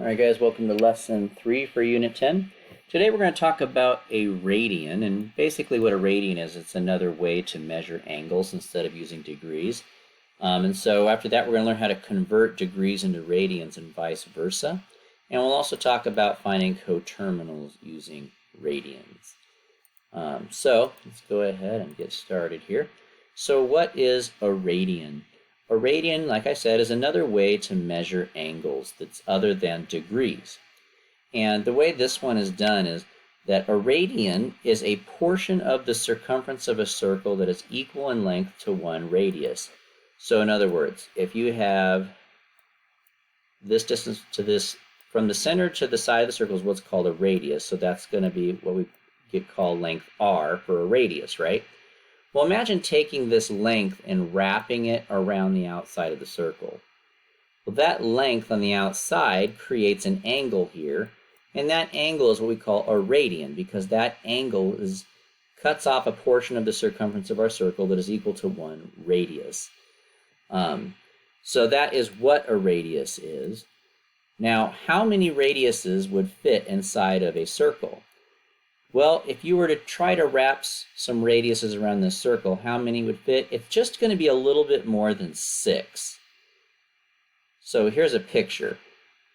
Alright guys, welcome to lesson 3 for unit 10. Today we're going to talk about a radian, and basically what a radian is, it's another way to measure angles instead of using degrees. And so after that we're going to learn how to convert degrees into radians and vice versa. And we'll also talk about finding coterminals using radians. So let's go ahead and get started here. So what is a radian? A radian, like I said, is another way to measure angles that's other than degrees. And the way this one is done is that a radian is a portion of the circumference of a circle that is equal in length to one radius. So in other words, if you have this distance to this, from the center to the side of the circle is what's called a radius. So that's going to be what we call length r for a radius, right? Well, imagine taking this length and wrapping it around the outside of the circle. Well, that length on the outside creates an angle here, and that angle is what we call a radian, because that angle cuts off a portion of the circumference of our circle that is equal to one radius. So that is what a radius is. Now, how many radiuses would fit inside of a circle? Well, if you were to try to wrap some radiuses around this circle, how many would fit? It's just going to be a little bit more than 6. So here's a picture.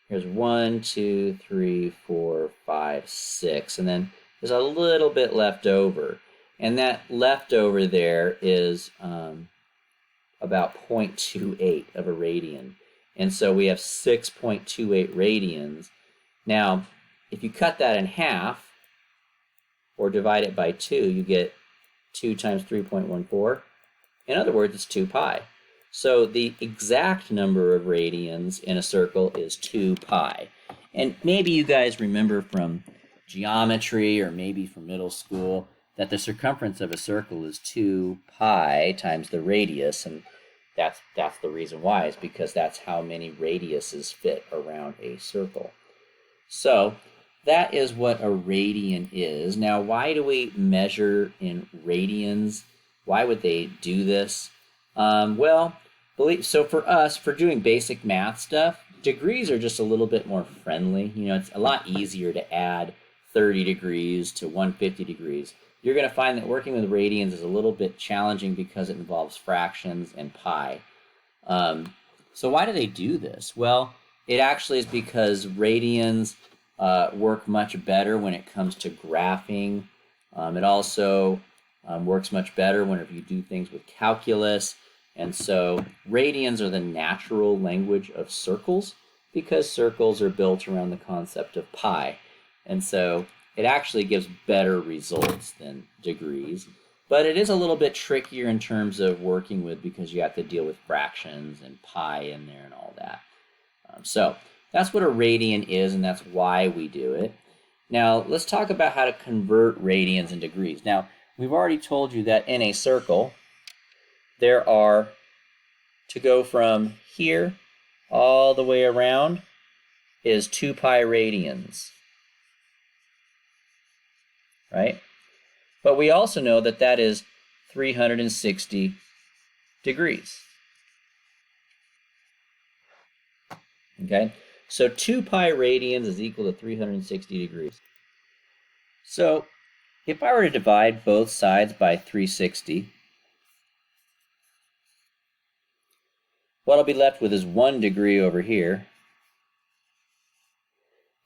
Here's 1, 2, 3, 4, 5, 6, and then there's a little bit left over. And that leftover there is about 0.28 of a radian. And so we have 6.28 radians. Now, if you cut that in half, or divide it by 2, you get 2 times 3.14. In other words, it's 2 pi. So the exact number of radians in a circle is 2 pi. And maybe you guys remember from geometry or maybe from middle school that the circumference of a circle is 2 pi times the radius, and that's the reason why, is because that's how many radiuses fit around a circle. So that is what a radian is. Now, why do we measure in radians? Why would they do this? So for us, for doing basic math stuff, degrees are just a little bit more friendly. You know, it's a lot easier to add 30 degrees to 150 degrees. You're going to find that working with radians is a little bit challenging because it involves fractions and pi. So why do they do this? Well, it actually is because radians work much better when it comes to graphing. It also works much better whenever you do things with calculus. And so radians are the natural language of circles because circles are built around the concept of pi. And so it actually gives better results than degrees. But it is a little bit trickier in terms of working with because you have to deal with fractions and pi in there and all that. So that's what a radian is, and that's why we do it. Now, let's talk about how to convert radians into degrees. Now, we've already told you that in a circle, there are, to go from here all the way around, is 2 pi radians, right? But we also know that that is 360 degrees. Okay? So 2 pi radians is equal to 360 degrees. So if I were to divide both sides by 360, what I'll be left with is 1 degree over here.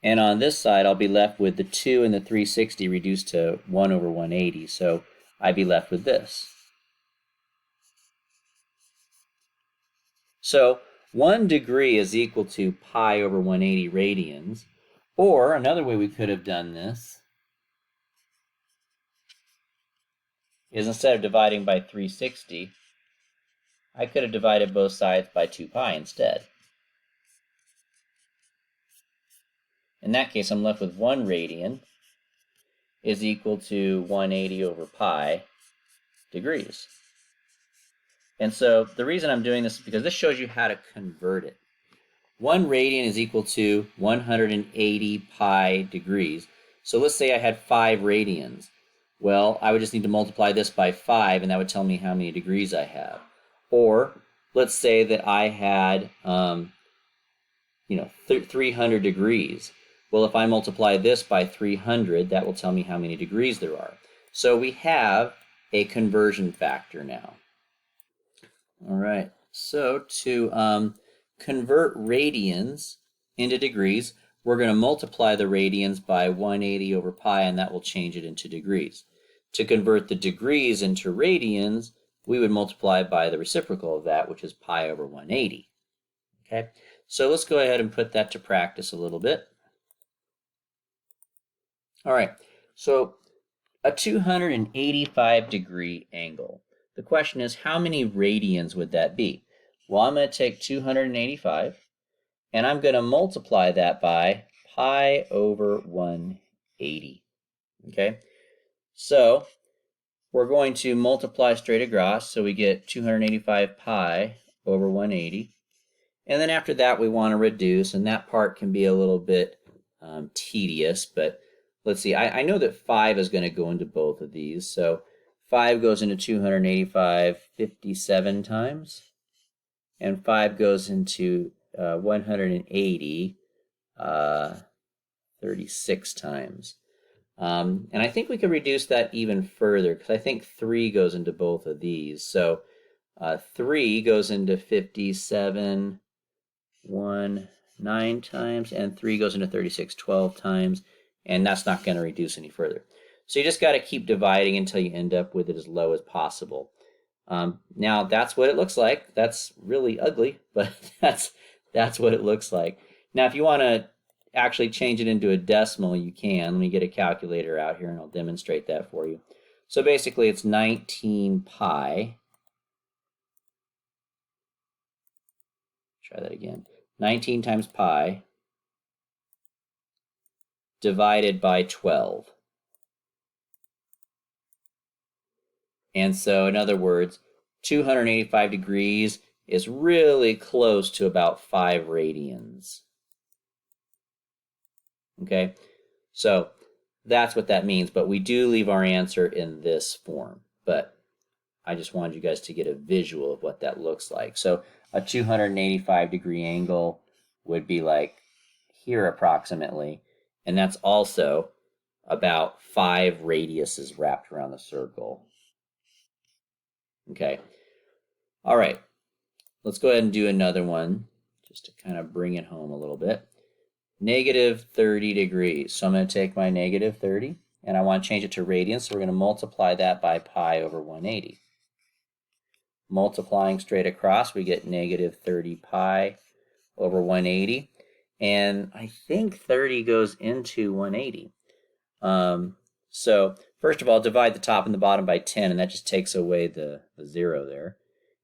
And on this side, I'll be left with the 2 and the 360 reduced to 1 over 180. So I'd be left with this. So 1 degree is equal to pi over 180 radians. Or another way we could have done this is instead of dividing by 360, I could have divided both sides by 2 pi instead. In that case, I'm left with 1 radian is equal to 180 over pi degrees. And so the reason I'm doing this is because this shows you how to convert it. 1 radian is equal to 180 pi degrees. So let's say I had 5 radians. Well, I would just need to multiply this by 5, and that would tell me how many degrees I have. Or let's say that I had 300 degrees. Well, if I multiply this by 300, that will tell me how many degrees there are. So we have a conversion factor now. All right, so to convert radians into degrees, we're going to multiply the radians by 180 over pi, and that will change it into degrees. To convert the degrees into radians, we would multiply by the reciprocal of that, which is pi over 180. Okay, so let's go ahead and put that to practice a little bit. All right, so a 285-degree angle. The question is, how many radians would that be? Well, I'm going to take 285, and I'm going to multiply that by pi over 180. Okay, so we're going to multiply straight across, so we get 285 pi over 180. And then after that, we want to reduce, and that part can be a little bit tedious, but let's see. I know that 5 is going to go into both of these, so 5 goes into 285 57 times, and 5 goes into 180 36 times. And I think we could reduce that even further, because I think 3 goes into both of these. So 3 goes into 57 9 times, and 3 goes into 36 12 times, and that's not going to reduce any further. So you just got to keep dividing until you end up with it as low as possible. Now that's what it looks like. That's really ugly, but that's what it looks like. Now if you want to actually change it into a decimal, you can. Let me get a calculator out here and I'll demonstrate that for you. So basically it's 19 pi. Try that again. 19 times pi divided by 12. And so, in other words, 285 degrees is really close to about 5 radians. Okay, so that's what that means, but we do leave our answer in this form. But I just wanted you guys to get a visual of what that looks like. So a 285-degree angle would be like here approximately, and that's also about 5 radiuses wrapped around the circle. Okay. All right. Let's go ahead and do another one just to kind of bring it home a little bit. Negative 30 degrees. So I'm going to take my negative 30 and I want to change it to radians. So we're going to multiply that by pi over 180. Multiplying straight across, we get negative 30 pi over 180. And I think 30 goes into 180. So first of all, divide the top and the bottom by 10, and that just takes away the 0 there.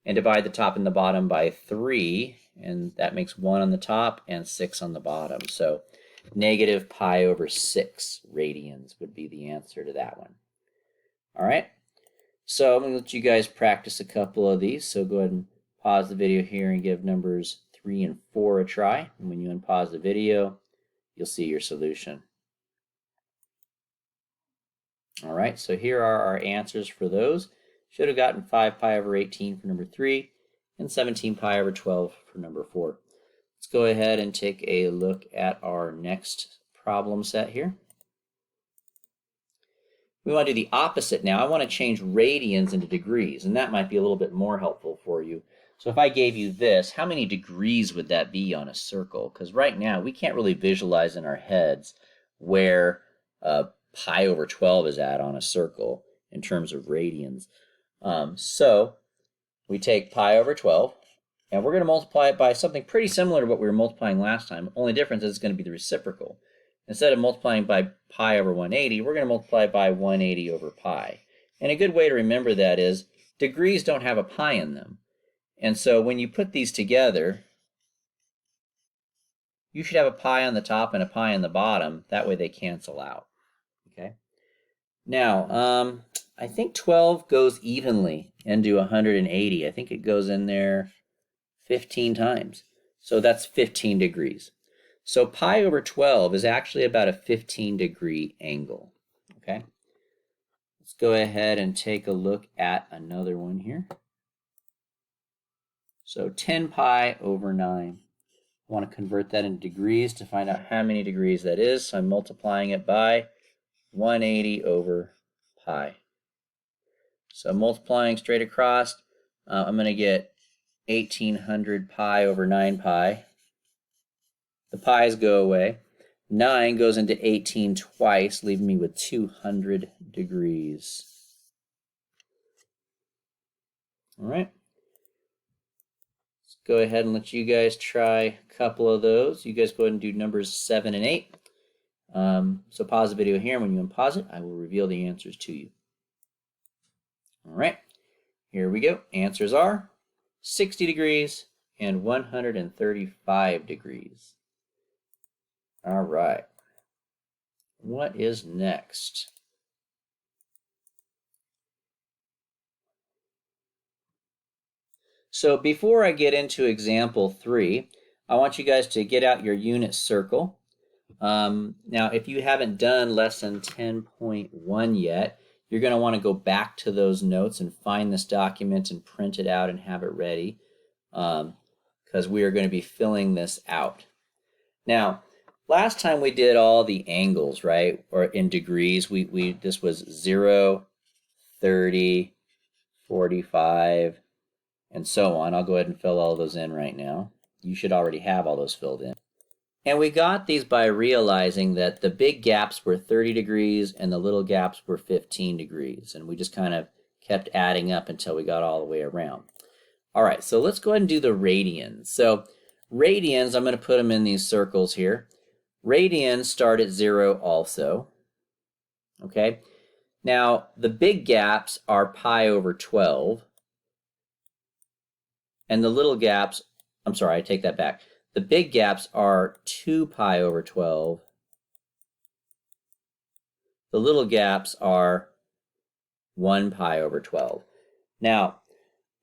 And divide the top and the bottom by 3, and that makes 1 on the top and 6 on the bottom. So negative pi over 6 radians would be the answer to that one. All right, so I'm going to let you guys practice a couple of these. So go ahead and pause the video here and give numbers 3 and 4 a try. And when you unpause the video, you'll see your solution. All right, so here are our answers for those. Should have gotten 5 pi over 18 for number 3 and 17 pi over 12 for number 4. Let's go ahead and take a look at our next problem set here. We want to do the opposite now. I want to change radians into degrees, and that might be a little bit more helpful for you. So if I gave you this, how many degrees would that be on a circle? Because right now we can't really visualize in our heads where pi over 12 is at on a circle in terms of radians. So we take pi over 12, and we're going to multiply it by something pretty similar to what we were multiplying last time. Only difference is it's going to be the reciprocal. Instead of multiplying by pi over 180, we're going to multiply by 180 over pi. And a good way to remember that is degrees don't have a pi in them. And so when you put these together, you should have a pi on the top and a pi on the bottom. That way they cancel out. Okay. Now, I think 12 goes evenly into 180. I think it goes in there 15 times. So that's 15 degrees. So pi over 12 is actually about a 15-degree angle. Okay. Let's go ahead and take a look at another one here. So 10 pi over 9. I want to convert that into degrees to find out how many degrees that is. So I'm multiplying it by 180 over pi. So multiplying straight across, I'm going to get 1800 pi over 9 pi. The pi's go away. 9 goes into 18 twice, leaving me with 200 degrees. All right. Let's go ahead and let you guys try a couple of those. You guys go ahead and do numbers 7 and 8. So pause the video here, and when you unpause it, I will reveal the answers to you. All right, here we go. Answers are 60 degrees and 135 degrees. All right. What is next? So before I get into example 3, I want you guys to get out your unit circle. Now, if you haven't done lesson 10.1 yet, you're going to want to go back to those notes and find this document and print it out and have it ready, because we are going to be filling this out. Now, last time we did all the angles, right, or in degrees. This was 0, 30, 45, and so on. I'll go ahead and fill all those in right now. You should already have all those filled in. And we got these by realizing that the big gaps were 30 degrees and the little gaps were 15 degrees. And we just kind of kept adding up until we got all the way around. All right, so let's go ahead and do the radians. So radians, I'm going to put them in these circles here. Radians start at 0 also. Okay, now the big gaps are pi over 12. And the little gaps, I'm sorry, I take that back. The big gaps are 2 pi over 12. The little gaps are 1 pi over 12. Now,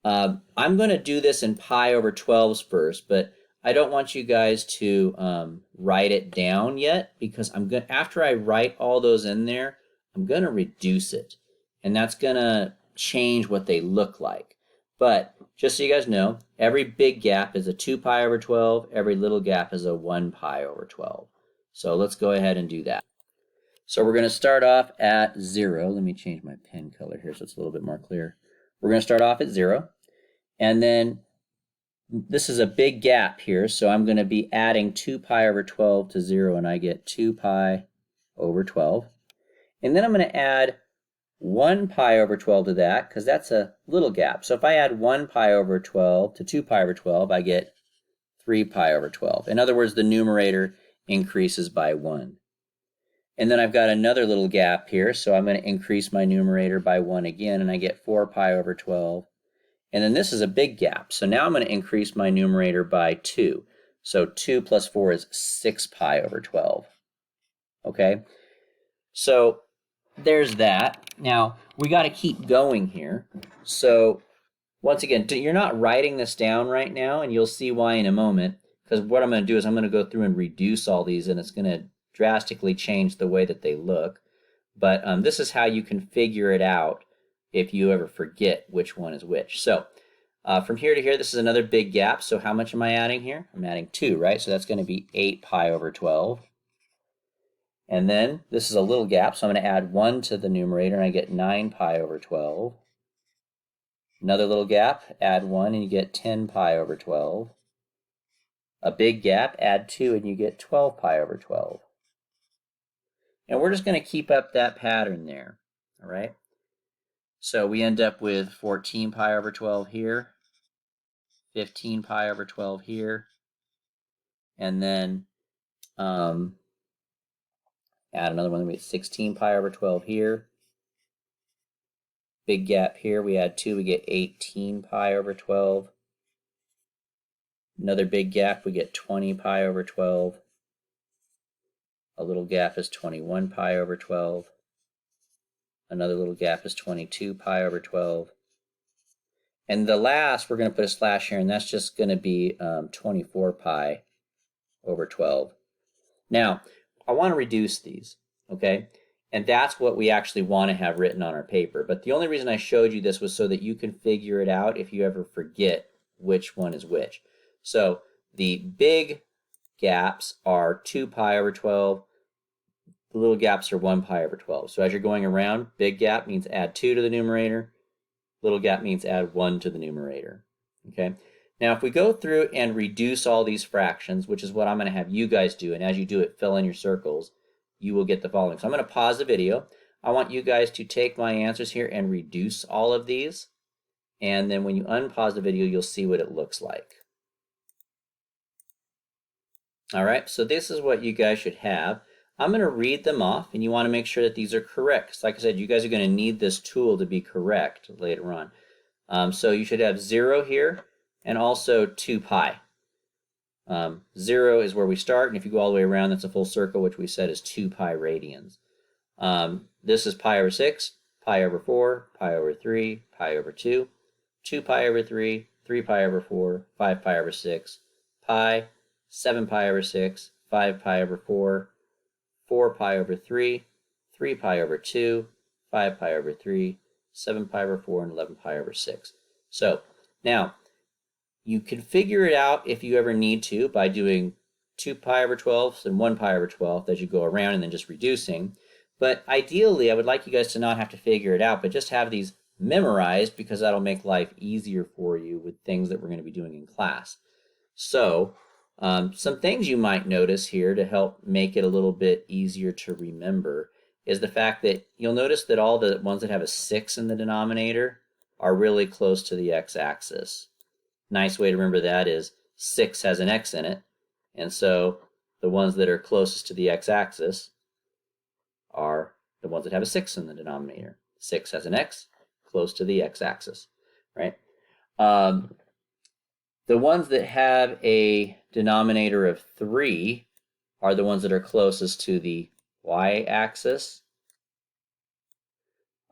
I'm going to do this in pi over 12s first, but I don't want you guys to write it down yet, because after I write all those in there, I'm going to reduce it. And that's going to change what they look like. But just so you guys know, every big gap is a 2 pi over 12. Every little gap is a 1 pi over 12. So let's go ahead and do that. So we're going to start off at 0. Let me change my pen color here so it's a little bit more clear. We're going to start off at 0. And then this is a big gap here, so I'm going to be adding 2 pi over 12 to 0, and I get 2 pi over 12. And then I'm going to add 1 pi over 12 to that, because that's a little gap. So if I add 1 pi over 12 to 2 pi over 12, I get 3 pi over 12. In other words, the numerator increases by 1. And then I've got another little gap here, so I'm going to increase my numerator by 1 again, and I get 4 pi over 12. And then this is a big gap, so now I'm going to increase my numerator by 2. So 2 plus 4 is 6 pi over 12. Okay? So there's that. Now, we got to keep going here. So once again, you're not writing this down right now, and you'll see why in a moment, because what I'm going to do is I'm going to go through and reduce all these, and it's going to drastically change the way that they look. But this is how you can figure it out if you ever forget which one is which. So from here to here, this is another big gap. So how much am I adding here? I'm adding 2, right? So that's going to be 8 pi over 12. And then this is a little gap, so I'm going to add 1 to the numerator, and I get 9 pi over 12. Another little gap, add 1, and you get 10 pi over 12. A big gap, add 2, and you get 12 pi over 12. And we're just going to keep up that pattern there, all right? So we end up with 14 pi over 12 here, 15 pi over 12 here, and then add another one, we get 16 pi over 12 here. Big gap here, we add 2, we get 18 pi over 12. Another big gap, we get 20 pi over 12. A little gap is 21 pi over 12. Another little gap is 22 pi over 12. And the last, we're going to put a slash here, and that's just going to be 24 pi over 12. Now, I want to reduce these, okay? And that's what we actually want to have written on our paper. But the only reason I showed you this was so that you can figure it out if you ever forget which one is which. So the big gaps are 2 pi over 12. The little gaps are 1 pi over 12. So as you're going around, big gap means add 2 to the numerator. Little gap means add 1 to the numerator. Okay. Now, if we go through and reduce all these fractions, which is what I'm going to have you guys do, and as you do it, fill in your circles, you will get the following. So I'm going to pause the video. I want you guys to take my answers here and reduce all of these. And then when you unpause the video, you'll see what it looks like. All right, so this is what you guys should have. I'm going to read them off, and you want to make sure that these are correct. Like I said, you guys are going to need this tool to be correct later on. So you should have 0 here, and also 2 pi. 0 is where we start, and if you go all the way around, that's a full circle, which we said is 2 pi radians. This is pi over 6, pi over 4, pi over 3, pi over 2, 2 pi over 3, 3 pi over 4, 5 pi over 6, pi, 7 pi over 6, 5 pi over 4, 4 pi over 3, 3 pi over 2, 5 pi over 3, 7 pi over 4, and 11 pi over 6. So now you can figure it out if you ever need to by doing 2 pi over 12 and 1 pi over 12 as you go around and then just reducing. But ideally, I would like you guys to not have to figure it out, but just have these memorized because that'll make life easier for you with things that we're going to be doing in class. So some things you might notice here to help make it a little bit easier to remember is the fact that you'll notice that all the ones that have a 6 in the denominator are really close to the x-axis. Nice way to remember that is 6 has an x in it, and so the ones that are closest to the x-axis are the ones that have a 6 in the denominator. 6 has an x, close to the x-axis, right? The ones that have a denominator of 3 are the ones that are closest to the y-axis.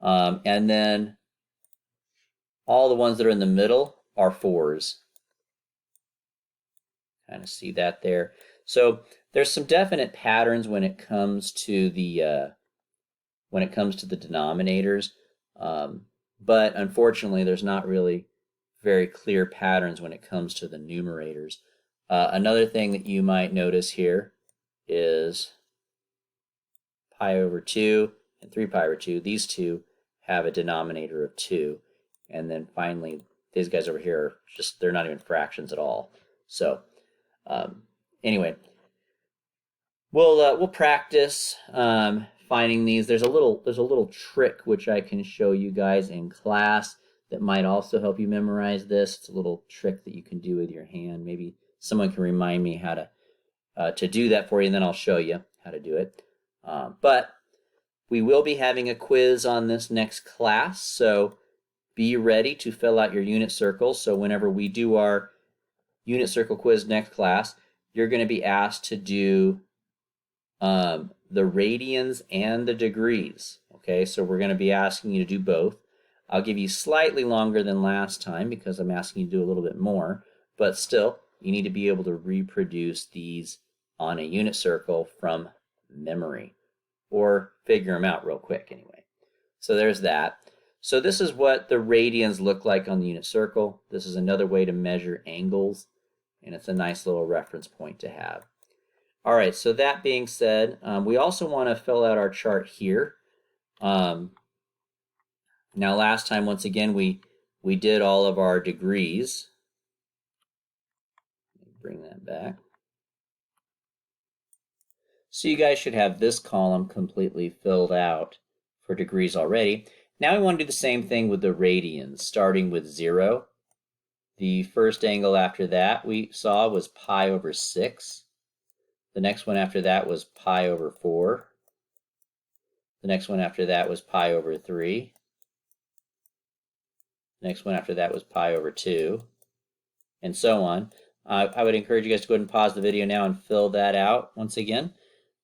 And then all the ones that are in the middle are 4s. Kind of see that there. So there's some definite patterns when it comes to the denominators, but unfortunately, there's not really very clear patterns when it comes to the numerators. Another thing that you might notice here is pi over 2 and 3 pi over 2. These two have a denominator of 2, and then finally, these guys over here are just, they're not even fractions at all. So anyway, we'll practice finding these. There's a little trick which I can show you guys in class that might also help you memorize this. It's a little trick that you can do with your hand. Maybe someone can remind me how to do that for you, and then I'll show you how to do it. But we will be having a quiz on this next class, so be ready to fill out your unit circles. So whenever we do our unit circle quiz next class, you're going to be asked to do the radians and the degrees. Okay, so we're going to be asking you to do both. I'll give you slightly longer than last time because I'm asking you to do a little bit more, but still, you need to be able to reproduce these on a unit circle from memory, or figure them out real quick anyway. So there's that. So this is what the radians look like on the unit circle. This is another way to measure angles, and it's a nice little reference point to have. All right, so that being said, we also want to fill out our chart here. Now last time, once again, we did all of our degrees. Let me bring that back. So you guys should have this column completely filled out for degrees already. Now we want to do the same thing with the radians, starting with 0. The first angle after that we saw was pi over 6. The next one after that was pi over 4. The next one after that was pi over 3. The next one after that was pi over 2, and so on. I would encourage you guys to go ahead and pause the video now and fill that out once again.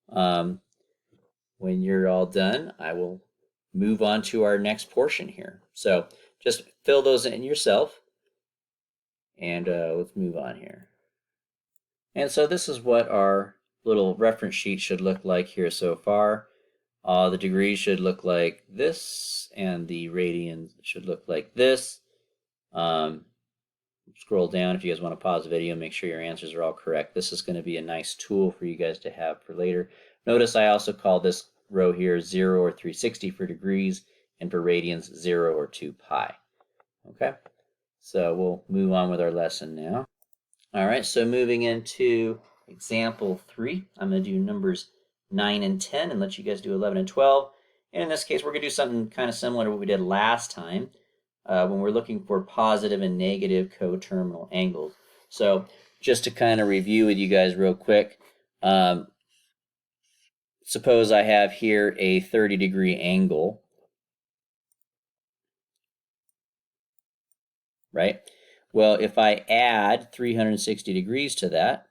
When you're all done, I will move on to our next portion here. So just fill those in yourself, and let's move on here. And so this is what our little reference sheet should look like here so far. The degrees should look like this, and the radians should look like this. scroll down if you guys want to pause the video and make sure your answers are all correct. This is going to be a nice tool for you guys to have for later. Notice I also call this row here 0 or 360 for degrees, and for radians 0 or 2 pi. Okay, so we'll move on with our lesson now. All right, so moving into example 3, I'm going to do numbers 9 and 10 and let you guys do 11 and 12. And in this case, we're going to do something kind of similar to what we did last time when we're looking for positive and negative coterminal angles. So just to kind of review with you guys real quick, suppose I have here a 30-degree angle, right? Well, if I add 360 degrees to that,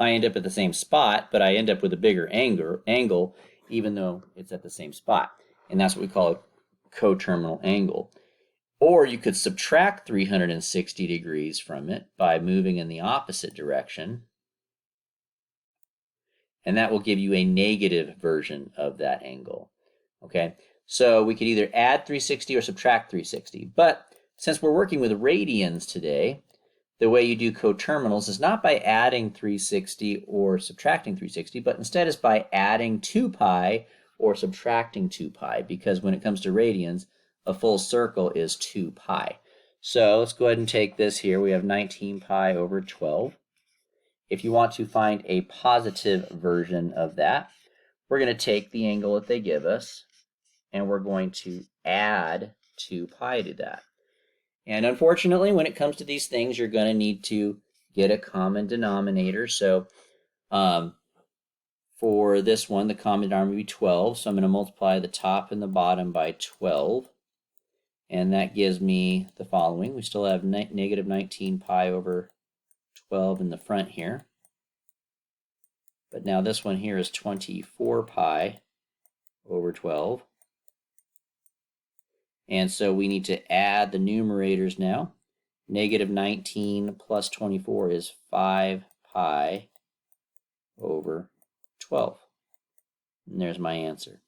I end up at the same spot, but I end up with a bigger angle even though it's at the same spot. And that's what we call a coterminal angle. Or you could subtract 360 degrees from it by moving in the opposite direction, and that will give you a negative version of that angle. Okay, so we could either add 360 or subtract 360, but since we're working with radians today, the way you do coterminals is not by adding 360 or subtracting 360, but instead is by adding 2 pi or subtracting 2 pi, because when it comes to radians, a full circle is 2 pi. So let's go ahead and take this here. We have 19 pi over 12. If you want to find a positive version of that, we're going to take the angle that they give us, and we're going to add 2 pi to that. And unfortunately, when it comes to these things, you're going to need to get a common denominator. So for this one, the common denominator will be 12. So I'm going to multiply the top and the bottom by 12. And that gives me the following. We still have negative 19 pi over 12 in the front here. But now this one here is 24 pi over 12. And so we need to add the numerators now. Negative 19 plus 24 is 5 pi over 12. And there's my answer.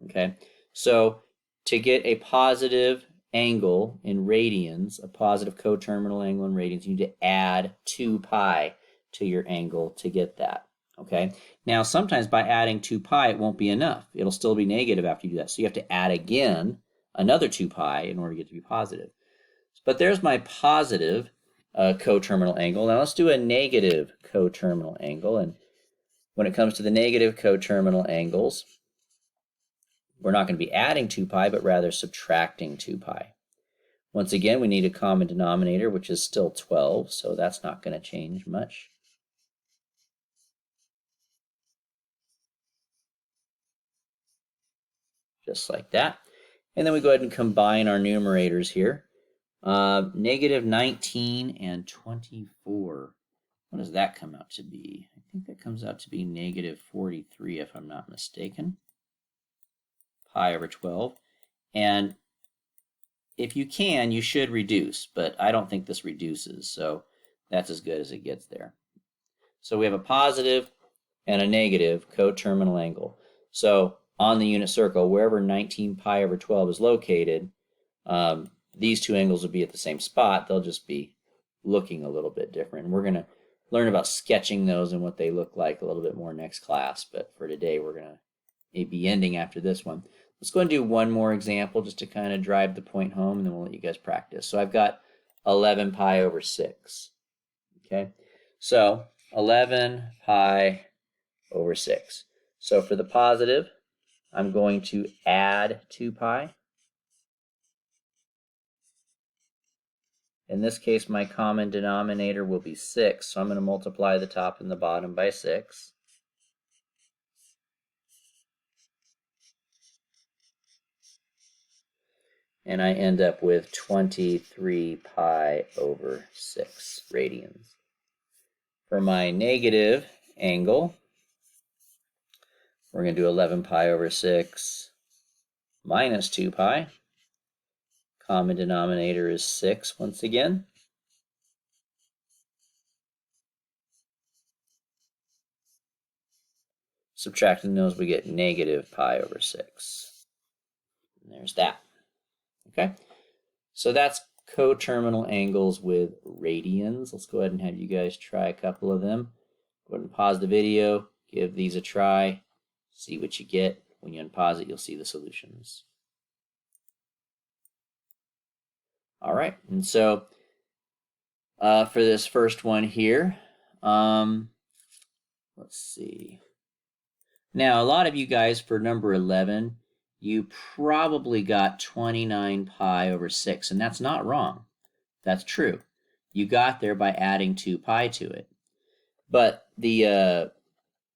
Okay, so to get a positive angle in radians, a positive coterminal angle in radians, you need to add 2 pi to your angle to get that. Okay, now sometimes by adding 2 pi, it won't be enough. It'll still be negative after you do that. So you have to add again another 2 pi in order to get to be positive. But there's my positive coterminal angle. Now let's do a negative coterminal angle. And when it comes to the negative coterminal angles, we're not going to be adding 2 pi, but rather subtracting 2 pi. Once again, we need a common denominator, which is still 12, so that's not going to change much. Just like that. And then we go ahead and combine our numerators here. Negative 19 and 24. What does that come out to be? I think that comes out to be negative 43 if I'm not mistaken. Pi over 12. And if you can, you should reduce, but I don't think this reduces, so that's as good as it gets there. So we have a positive and a negative coterminal angle. So on the unit circle, wherever 19 pi over 12 is located, these two angles will be at the same spot. They'll just be looking a little bit different. And we're going to learn about sketching those and what they look like a little bit more next class. But for today, we're going to be ending after this one. Let's go and do one more example just to kind of drive the point home, and then we'll let you guys practice. So I've got 11 pi over 6. Okay, so 11 pi over 6. So for the positive, I'm going to add 2 pi. In this case, my common denominator will be 6, so I'm going to multiply the top and the bottom by 6. And I end up with 23 pi over 6 radians. For my negative angle, we're going to do 11 pi over 6 minus 2 pi. Common denominator is 6 once again. Subtracting those, we get negative pi over 6. And there's that. Okay, so that's coterminal angles with radians. Let's go ahead and have you guys try a couple of them. Go ahead and pause the video, give these a try, see what you get. When you unpause it, you'll see the solutions. All right, and so for this first one here, let's see. Now, a lot of you guys for number 11, you probably got 29 pi over 6, and that's not wrong. That's true. You got there by adding 2 pi to it. But the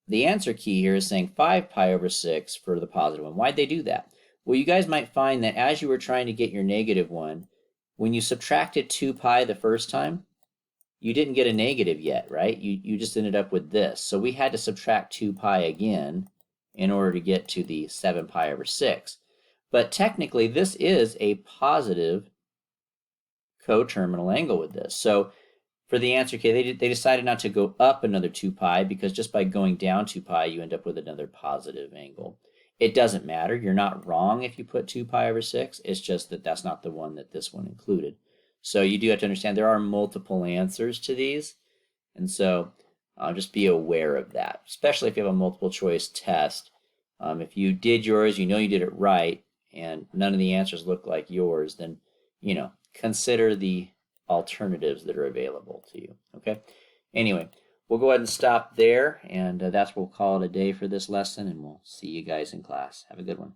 answer key here is saying 5 pi over 6 for the positive one. Why'd they do that? Well, you guys might find that as you were trying to get your negative one, when you subtracted 2 pi the first time, you didn't get a negative yet, right? You just ended up with this. So we had to subtract 2 pi again in order to get to the 7 pi over 6. But technically, this is a positive coterminal angle with this. So for the answer key, they decided not to go up another 2 pi because just by going down 2 pi, you end up with another positive angle. It doesn't matter. You're not wrong if you put 2 pi over 6. It's just that that's not the one that this one included. So you do have to understand there are multiple answers to these. And so just be aware of that, especially if you have a multiple choice test. If you did yours, you know you did it right, and none of the answers look like yours, then, you know, consider the alternatives that are available to you, okay? Anyway, we'll go ahead and stop there, and that's what we'll call it a day for this lesson, and we'll see you guys in class. Have a good one.